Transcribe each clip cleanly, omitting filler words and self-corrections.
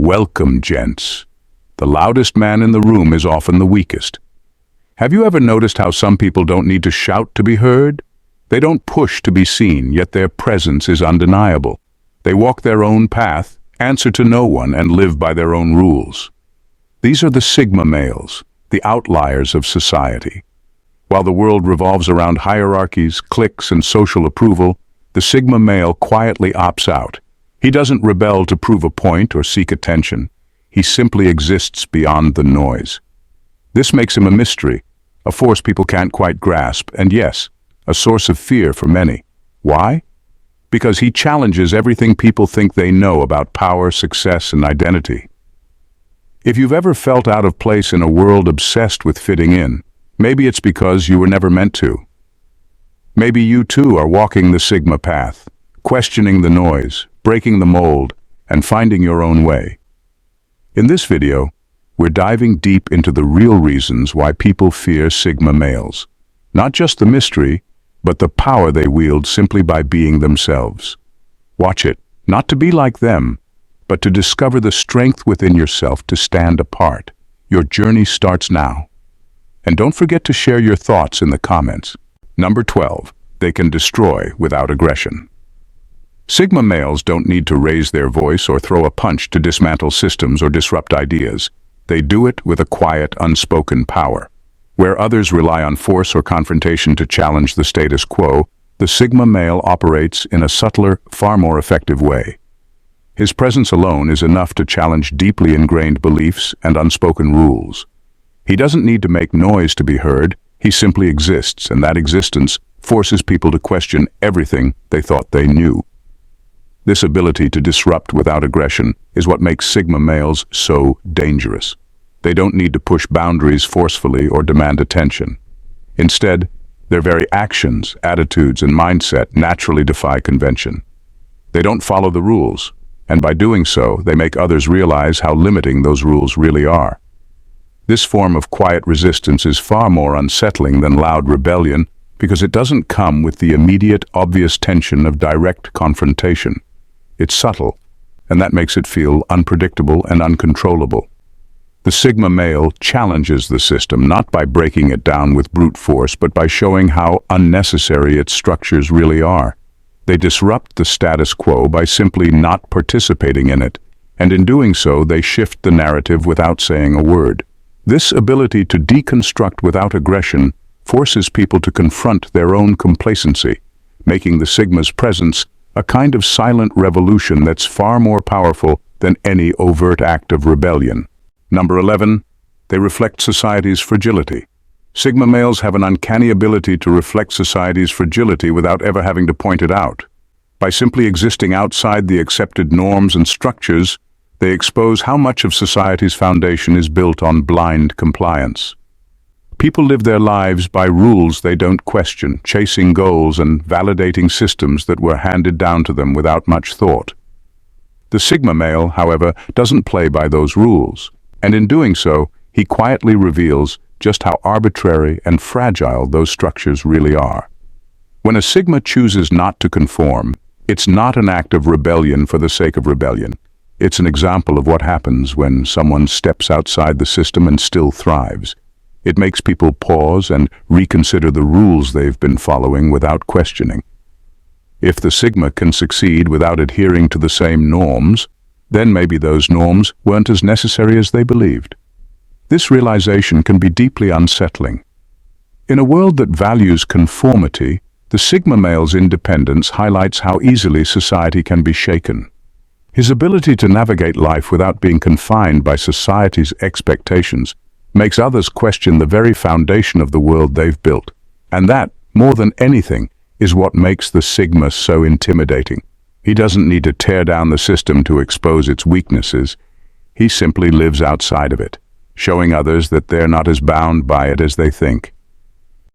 Welcome, gents. The loudest man in the room is often the weakest. Have you ever noticed how some people don't need to shout to be heard? They don't push to be seen, yet their presence is undeniable. They walk their own path, answer to no one, and live by their own rules. These are the Sigma males, the outliers of society. While the world revolves around hierarchies, cliques, and social approval, the Sigma male quietly opts out. He doesn't rebel to prove a point or seek attention. He simply exists beyond the noise. This makes him a mystery, a force people can't quite grasp, and yes, a source of fear for many. Why? Because he challenges everything people think they know about power, success, and identity. If you've ever felt out of place in a world obsessed with fitting in, maybe it's because you were never meant to. Maybe you too are walking the Sigma path, questioning the noise, breaking the mold, and finding your own way. In this video, we're diving deep into the real reasons why people fear Sigma males. Not just the mystery, but the power they wield simply by being themselves. Watch it, not to be like them, but to discover the strength within yourself to stand apart. Your journey starts now. And don't forget to share your thoughts in the comments. Number 12. They can destroy without aggression. Sigma males don't need to raise their voice or throw a punch to dismantle systems or disrupt ideas. They do it with a quiet, unspoken power. Where others rely on force or confrontation to challenge the status quo, the Sigma male operates in a subtler, far more effective way. His presence alone is enough to challenge deeply ingrained beliefs and unspoken rules. He doesn't need to make noise to be heard, he simply exists, and that existence forces people to question everything they thought they knew. This ability to disrupt without aggression is what makes Sigma males so dangerous. They don't need to push boundaries forcefully or demand attention. Instead, their very actions, attitudes, and mindset naturally defy convention. They don't follow the rules, and by doing so, they make others realize how limiting those rules really are. This form of quiet resistance is far more unsettling than loud rebellion because it doesn't come with the immediate, obvious tension of direct confrontation. It's subtle, and that makes it feel unpredictable and uncontrollable. The Sigma male challenges the system not by breaking it down with brute force, but by showing how unnecessary its structures really are. They disrupt the status quo by simply not participating in it, and in doing so, they shift the narrative without saying a word. This ability to deconstruct without aggression forces people to confront their own complacency, making the Sigma's presence a kind of silent revolution that's far more powerful than any overt act of rebellion. Number 11. They reflect society's fragility. Sigma males have an uncanny ability to reflect society's fragility without ever having to point it out. By simply existing outside the accepted norms and structures, they expose how much of society's foundation is built on blind compliance. People live their lives by rules they don't question, chasing goals and validating systems that were handed down to them without much thought. The Sigma male, however, doesn't play by those rules, and in doing so, he quietly reveals just how arbitrary and fragile those structures really are. When a Sigma chooses not to conform, it's not an act of rebellion for the sake of rebellion. It's an example of what happens when someone steps outside the system and still thrives. It makes people pause and reconsider the rules they've been following without questioning. If the Sigma can succeed without adhering to the same norms, then maybe those norms weren't as necessary as they believed. This realization can be deeply unsettling. In a world that values conformity, the Sigma male's independence highlights how easily society can be shaken. His ability to navigate life without being confined by society's expectations makes others question the very foundation of the world they've built. And that, more than anything, is what makes the Sigma so intimidating. He doesn't need to tear down the system to expose its weaknesses. He simply lives outside of it, showing others that they're not as bound by it as they think.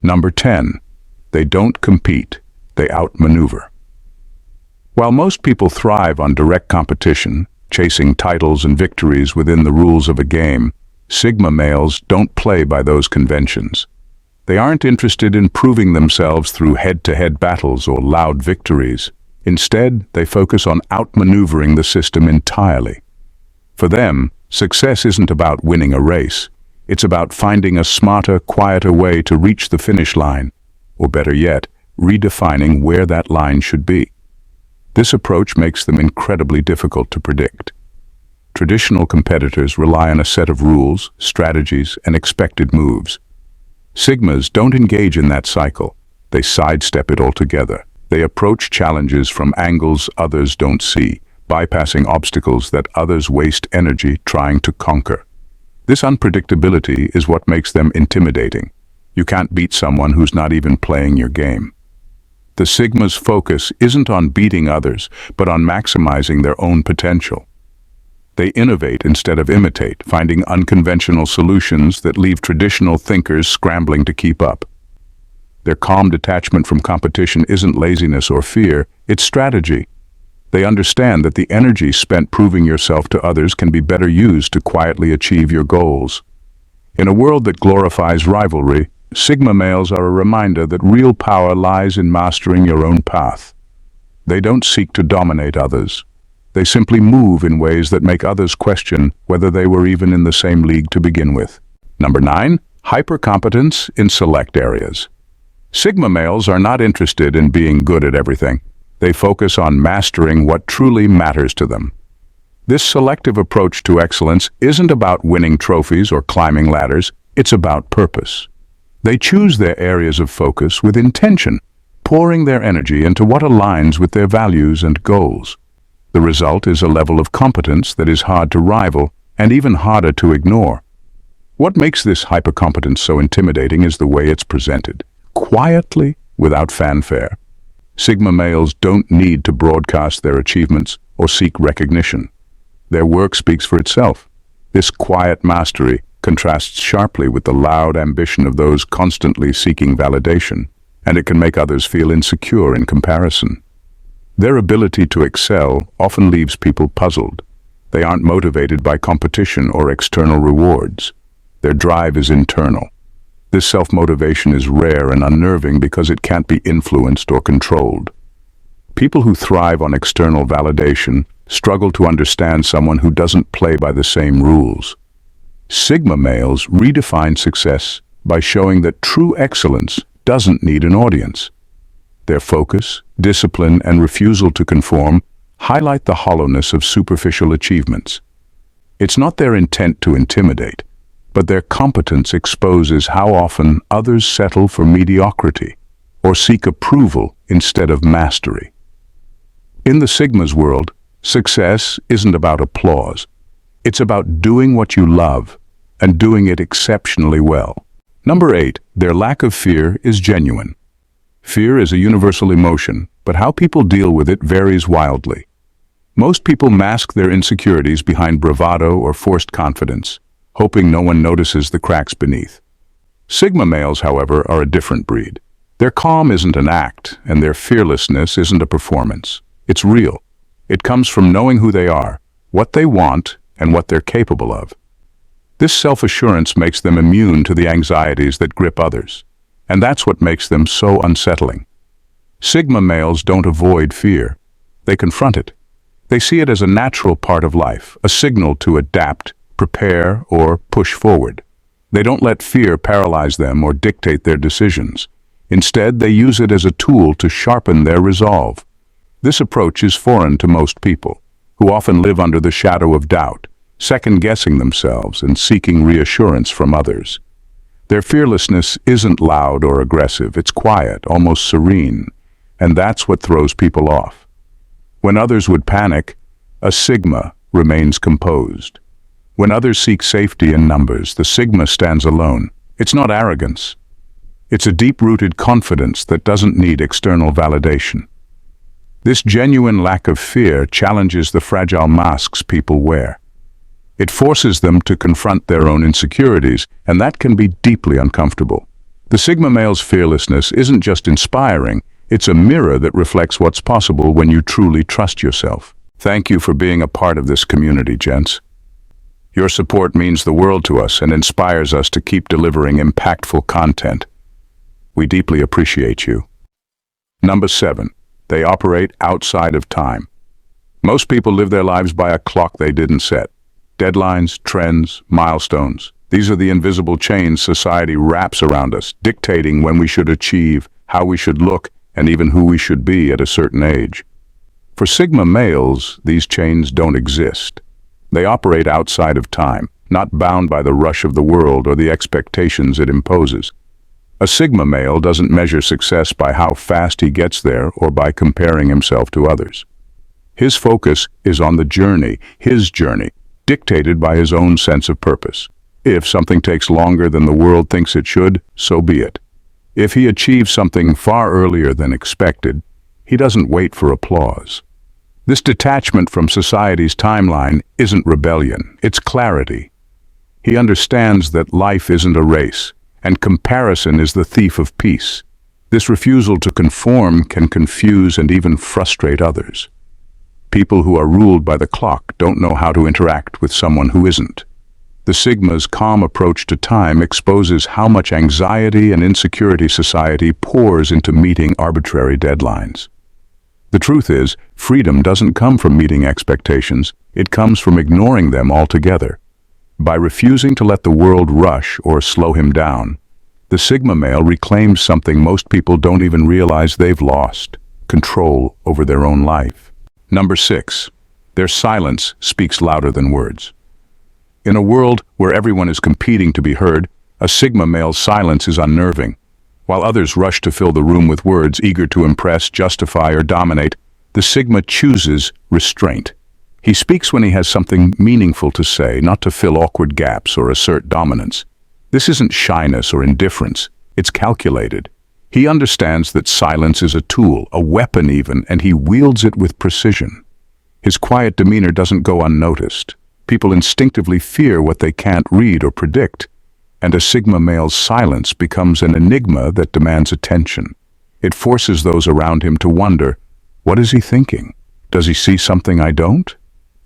Number 10. They don't compete, they outmaneuver. While most people thrive on direct competition, chasing titles and victories within the rules of a game, Sigma males don't play by those conventions. They aren't interested in proving themselves through head-to-head battles or loud victories. Instead, they focus on outmaneuvering the system entirely. For them, success isn't about winning a race. It's about finding a smarter, quieter way to reach the finish line, or better yet, redefining where that line should be. This approach makes them incredibly difficult to predict. Traditional competitors rely on a set of rules, strategies, and expected moves. Sigmas don't engage in that cycle. They sidestep it altogether. They approach challenges from angles others don't see, bypassing obstacles that others waste energy trying to conquer. This unpredictability is what makes them intimidating. You can't beat someone who's not even playing your game. The Sigma's focus isn't on beating others, but on maximizing their own potential. They innovate instead of imitate, finding unconventional solutions that leave traditional thinkers scrambling to keep up. Their calm detachment from competition isn't laziness or fear, it's strategy. They understand that the energy spent proving yourself to others can be better used to quietly achieve your goals. In a world that glorifies rivalry, Sigma males are a reminder that real power lies in mastering your own path. They don't seek to dominate others. They simply move in ways that make others question whether they were even in the same league to begin with. Number 9, hypercompetence in select areas. Sigma males are not interested in being good at everything. They focus on mastering what truly matters to them. This selective approach to excellence isn't about winning trophies or climbing ladders, it's about purpose. They choose their areas of focus with intention, pouring their energy into what aligns with their values and goals. The result is a level of competence that is hard to rival and even harder to ignore. What makes this hypercompetence so intimidating is the way it's presented, quietly, without fanfare. Sigma males don't need to broadcast their achievements or seek recognition. Their work speaks for itself. This quiet mastery contrasts sharply with the loud ambition of those constantly seeking validation, and it can make others feel insecure in comparison. Their ability to excel often leaves people puzzled. They aren't motivated by competition or external rewards. Their drive is internal. This self-motivation is rare and unnerving because it can't be influenced or controlled. People who thrive on external validation struggle to understand someone who doesn't play by the same rules. Sigma males redefine success by showing that true excellence doesn't need an audience. Their focus, discipline, and refusal to conform highlight the hollowness of superficial achievements. It's not their intent to intimidate, but their competence exposes how often others settle for mediocrity or seek approval instead of mastery. In the Sigma's world, success isn't about applause. It's about doing what you love and doing it exceptionally well. Number 8, their lack of fear is genuine. Fear is a universal emotion, but how people deal with it varies wildly. Most people mask their insecurities behind bravado or forced confidence, hoping no one notices the cracks beneath. Sigma males, however, are a different breed. Their calm isn't an act, and their fearlessness isn't a performance. It's real. It comes from knowing who they are, what they want, and what they're capable of. This self-assurance makes them immune to the anxieties that grip others, and that's what makes them so unsettling. Sigma males don't avoid fear. They confront it. They see it as a natural part of life, a signal to adapt, prepare, or push forward. They don't let fear paralyze them or dictate their decisions. Instead, they use it as a tool to sharpen their resolve. This approach is foreign to most people, who often live under the shadow of doubt, second-guessing themselves and seeking reassurance from others. Their fearlessness isn't loud or aggressive, it's quiet, almost serene, and that's what throws people off. When others would panic, a Sigma remains composed. When others seek safety in numbers, the Sigma stands alone. It's not arrogance. It's a deep-rooted confidence that doesn't need external validation. This genuine lack of fear challenges the fragile masks people wear. It forces them to confront their own insecurities, and that can be deeply uncomfortable. The Sigma male's fearlessness isn't just inspiring, it's a mirror that reflects what's possible when you truly trust yourself. Thank you for being a part of this community, gents. Your support means the world to us and inspires us to keep delivering impactful content. We deeply appreciate you. Number 7, they operate outside of time. Most people live their lives by a clock they didn't set. Deadlines, trends, milestones. These are the invisible chains society wraps around us, dictating when we should achieve, how we should look, and even who we should be at a certain age. For Sigma males, these chains don't exist. They operate outside of time, not bound by the rush of the world or the expectations it imposes. A Sigma male doesn't measure success by how fast he gets there or by comparing himself to others. His focus is on the journey, his journey, dictated by his own sense of purpose. If something takes longer than the world thinks it should, so be it. If he achieves something far earlier than expected, he doesn't wait for applause. This detachment from society's timeline isn't rebellion, it's clarity. He understands that life isn't a race, and comparison is the thief of peace. This refusal to conform can confuse and even frustrate others. People who are ruled by the clock don't know how to interact with someone who isn't. The Sigma's calm approach to time exposes how much anxiety and insecurity society pours into meeting arbitrary deadlines. The truth is, freedom doesn't come from meeting expectations, it comes from ignoring them altogether. By refusing to let the world rush or slow him down, the Sigma male reclaims something most people don't even realize they've lost: control over their own life. Number 6. Their silence speaks louder than words. In a world where everyone is competing to be heard, a Sigma male's silence is unnerving. While others rush to fill the room with words eager to impress, justify, or dominate, the Sigma chooses restraint. He speaks when he has something meaningful to say, not to fill awkward gaps or assert dominance. This isn't shyness or indifference, it's calculated. He understands that silence is a tool, a weapon even, and he wields it with precision. His quiet demeanor doesn't go unnoticed. People instinctively fear what they can't read or predict, and a Sigma male's silence becomes an enigma that demands attention. It forces those around him to wonder, what is he thinking? Does he see something I don't?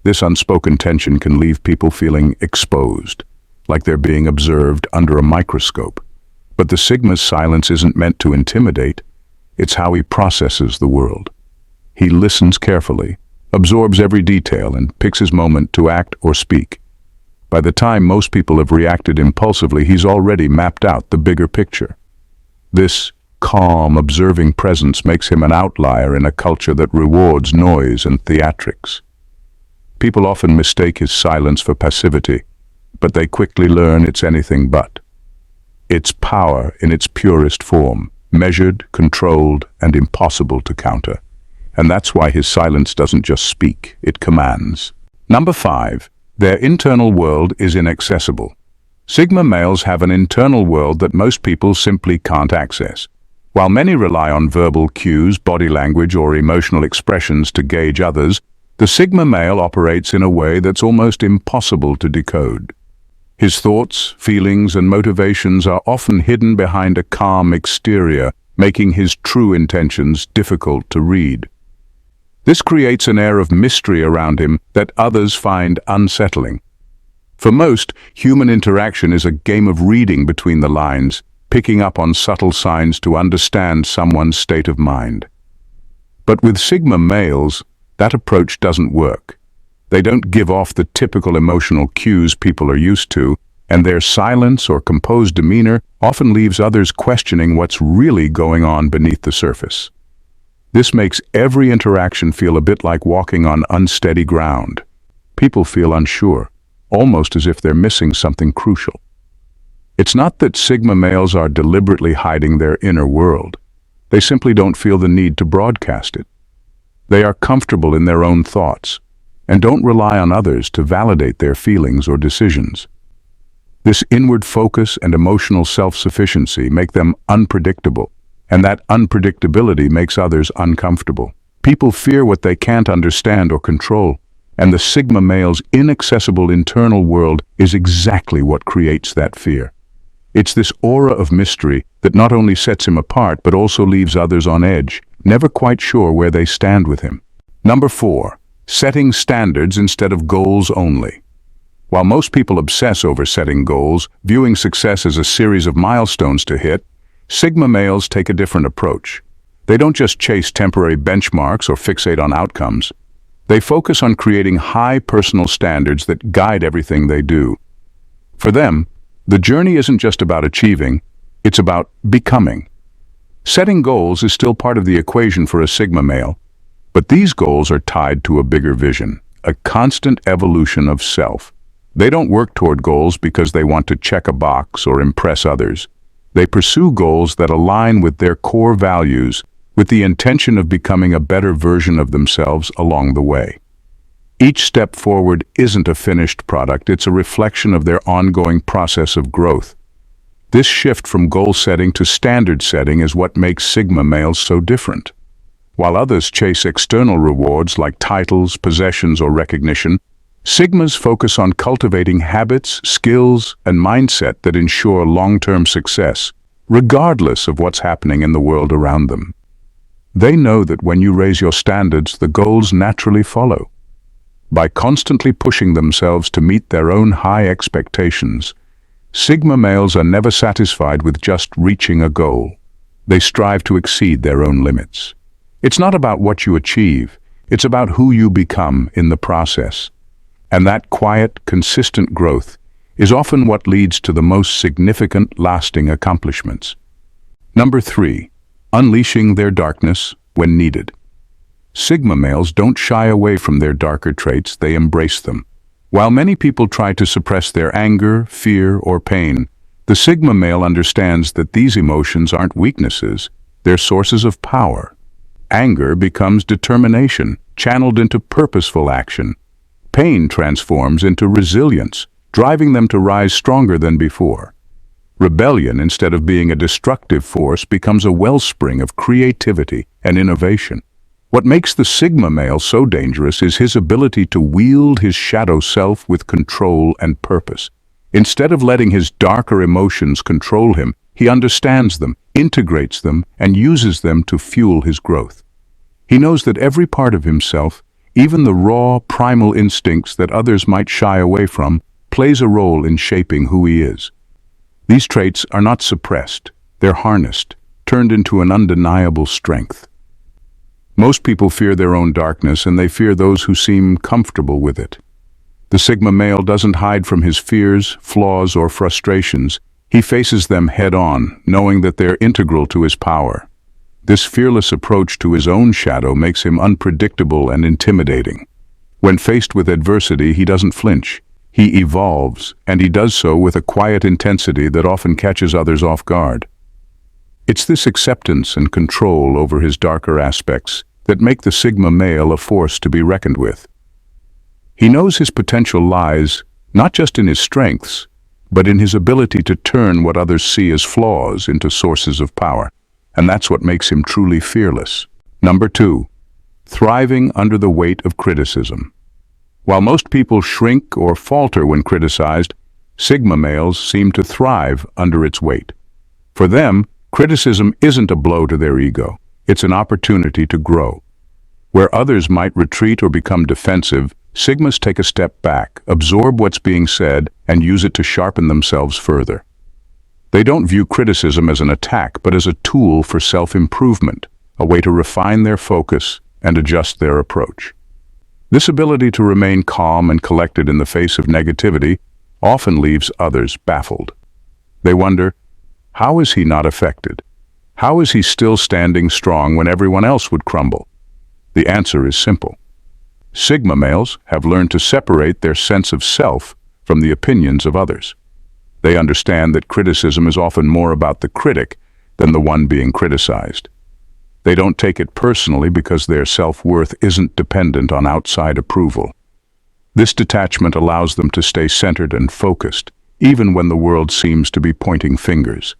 This unspoken tension can leave people feeling exposed, like they're being observed under a microscope. But the Sigma's silence isn't meant to intimidate, it's how he processes the world. He listens carefully, absorbs every detail, and picks his moment to act or speak. By the time most people have reacted impulsively, he's already mapped out the bigger picture. This calm, observing presence makes him an outlier in a culture that rewards noise and theatrics. People often mistake his silence for passivity, but they quickly learn it's anything but. It's power in its purest form, measured, controlled, and impossible to counter. And that's why his silence doesn't just speak, it commands. Number 5. Their internal world is inaccessible. Sigma males have an internal world that most people simply can't access. While many rely on verbal cues, body language, or emotional expressions to gauge others, the Sigma male operates in a way that's almost impossible to decode. His thoughts, feelings, and motivations are often hidden behind a calm exterior, making his true intentions difficult to read. This creates an air of mystery around him that others find unsettling. For most, human interaction is a game of reading between the lines, picking up on subtle signs to understand someone's state of mind. But with Sigma males, that approach doesn't work. They don't give off the typical emotional cues people are used to, and their silence or composed demeanor often leaves others questioning what's really going on beneath the surface. This makes every interaction feel a bit like walking on unsteady ground. People feel unsure, almost as if they're missing something crucial. It's not that Sigma males are deliberately hiding their inner world. They simply don't feel the need to broadcast it. They are comfortable in their own thoughts, and don't rely on others to validate their feelings or decisions. This inward focus and emotional self-sufficiency make them unpredictable, and that unpredictability makes others uncomfortable. People fear what they can't understand or control, and the Sigma male's inaccessible internal world is exactly what creates that fear. It's this aura of mystery that not only sets him apart but also leaves others on edge, never quite sure where they stand with him. Number 4. Setting standards instead of goals only. While most people obsess over setting goals, viewing success as a series of milestones to hit, Sigma males take a different approach. They don't just chase temporary benchmarks or fixate on outcomes. They focus on creating high personal standards that guide everything they do. For them, the journey isn't just about achieving, it's about becoming. Setting goals is still part of the equation for a Sigma male, but these goals are tied to a bigger vision, a constant evolution of self. They don't work toward goals because they want to check a box or impress others. They pursue goals that align with their core values, with the intention of becoming a better version of themselves along the way. Each step forward isn't a finished product, it's a reflection of their ongoing process of growth. This shift from goal setting to standard setting is what makes Sigma males so different. While others chase external rewards like titles, possessions, or recognition, Sigmas focus on cultivating habits, skills, and mindset that ensure long-term success, regardless of what's happening in the world around them. They know that when you raise your standards, the goals naturally follow. By constantly pushing themselves to meet their own high expectations, Sigma males are never satisfied with just reaching a goal. They strive to exceed their own limits. It's not about what you achieve, it's about who you become in the process. And that quiet, consistent growth is often what leads to the most significant, lasting accomplishments. Number 3, unleashing their darkness when needed. Sigma males don't shy away from their darker traits, they embrace them. While many people try to suppress their anger, fear, or pain, the Sigma male understands that these emotions aren't weaknesses, they're sources of power. Anger becomes determination, channeled into purposeful action. Pain transforms into resilience, driving them to rise stronger than before. Rebellion, instead of being a destructive force, becomes a wellspring of creativity and innovation. What makes the Sigma male so dangerous is his ability to wield his shadow self with control and purpose. Instead of letting his darker emotions control him, he understands them, integrates them, and uses them to fuel his growth. He knows that every part of himself, even the raw, primal instincts that others might shy away from, plays a role in shaping who he is. These traits are not suppressed, they're harnessed, turned into an undeniable strength. Most people fear their own darkness, and they fear those who seem comfortable with it. The Sigma male doesn't hide from his fears, flaws, or frustrations. He faces them head-on, knowing that they're integral to his power. This fearless approach to his own shadow makes him unpredictable and intimidating. When faced with adversity, he doesn't flinch. He evolves, and he does so with a quiet intensity that often catches others off guard. It's this acceptance and control over his darker aspects that make the Sigma male a force to be reckoned with. He knows his potential lies not just in his strengths, but in his ability to turn what others see as flaws into sources of power. And that's what makes him truly fearless. Number 2, thriving under the weight of criticism. While most people shrink or falter when criticized, Sigma males seem to thrive under its weight. For them, criticism isn't a blow to their ego. It's an opportunity to grow. Where others might retreat or become defensive, Sigmas take a step back, absorb what's being said, and use it to sharpen themselves further. They don't view criticism as an attack, but as a tool for self-improvement, a way to refine their focus and adjust their approach. This ability to remain calm and collected in the face of negativity often leaves others baffled. They wonder, how is he not affected? How is he still standing strong when everyone else would crumble? The answer is simple. Sigma males have learned to separate their sense of self from the opinions of others. They understand that criticism is often more about the critic than the one being criticized. They don't take it personally because their self-worth isn't dependent on outside approval. This detachment allows them to stay centered and focused, even when the world seems to be pointing fingers.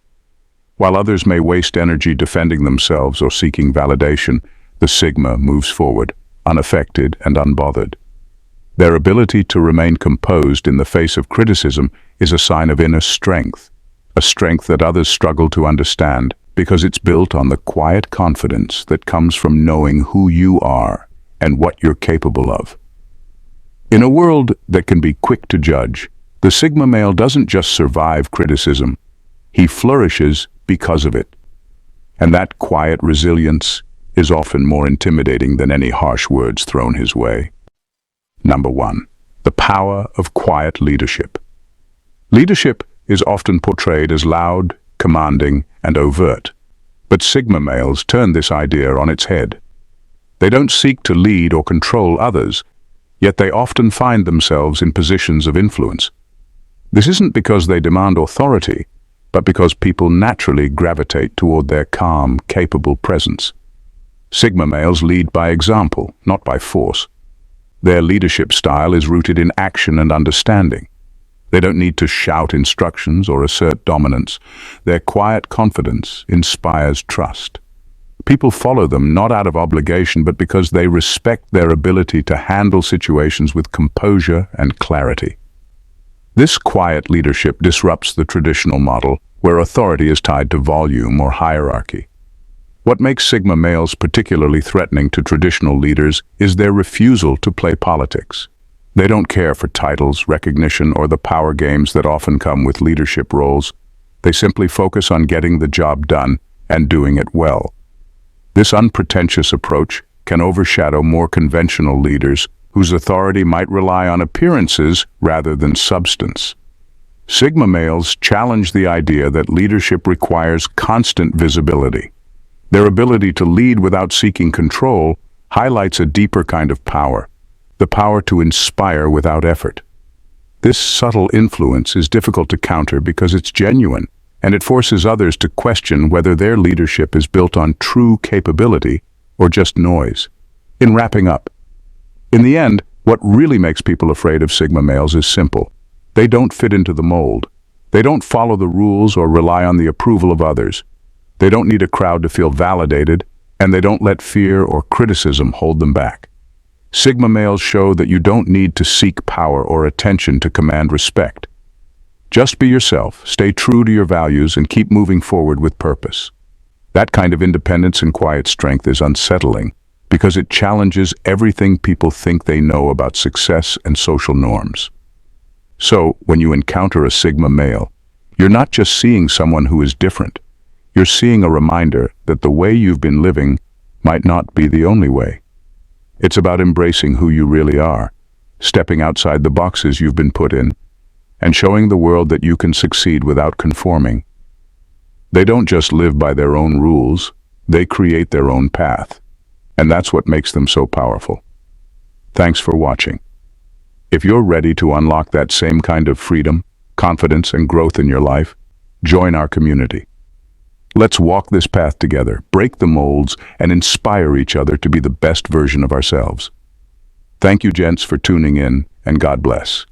While others may waste energy defending themselves or seeking validation, the Sigma moves forward, unaffected and unbothered. Their ability to remain composed in the face of criticism is a sign of inner strength, a strength that others struggle to understand because it's built on the quiet confidence that comes from knowing who you are and what you're capable of. In a world that can be quick to judge, the Sigma male doesn't just survive criticism, he flourishes because of it. And that quiet resilience is often more intimidating than any harsh words thrown his way. Number 1. The power of quiet leadership. Leadership is often portrayed as loud, commanding, and overt. But Sigma males turn this idea on its head. They don't seek to lead or control others, yet they often find themselves in positions of influence. This isn't because they demand authority, but because people naturally gravitate toward their calm, capable presence. Sigma males lead by example, not by force. Their leadership style is rooted in action and understanding. They don't need to shout instructions or assert dominance. Their quiet confidence inspires trust. People follow them not out of obligation, but because they respect their ability to handle situations with composure and clarity. This quiet leadership disrupts the traditional model, where authority is tied to volume or hierarchy. What makes Sigma males particularly threatening to traditional leaders is their refusal to play politics. They don't care for titles, recognition, or the power games that often come with leadership roles. They simply focus on getting the job done and doing it well. This unpretentious approach can overshadow more conventional leaders whose authority might rely on appearances rather than substance. Sigma males challenge the idea that leadership requires constant visibility. Their ability to lead without seeking control highlights a deeper kind of power, the power to inspire without effort. This subtle influence is difficult to counter because it's genuine, and it forces others to question whether their leadership is built on true capability or just noise. In wrapping up, in the end, what really makes people afraid of Sigma males is simple. They don't fit into the mold. They don't follow the rules or rely on the approval of others. They don't need a crowd to feel validated, and they don't let fear or criticism hold them back. Sigma males show that you don't need to seek power or attention to command respect. Just be yourself, stay true to your values, and keep moving forward with purpose. That kind of independence and quiet strength is unsettling because it challenges everything people think they know about success and social norms. So, when you encounter a Sigma male, you're not just seeing someone who is different. You're seeing a reminder that the way you've been living might not be the only way. It's about embracing who you really are, stepping outside the boxes you've been put in, and showing the world that you can succeed without conforming. They don't just live by their own rules, they create their own path. And that's what makes them so powerful. Thanks for watching. If you're ready to unlock that same kind of freedom, confidence, and growth in your life, join our community. Let's walk this path together, break the molds, and inspire each other to be the best version of ourselves. Thank you, gents, for tuning in, and God bless.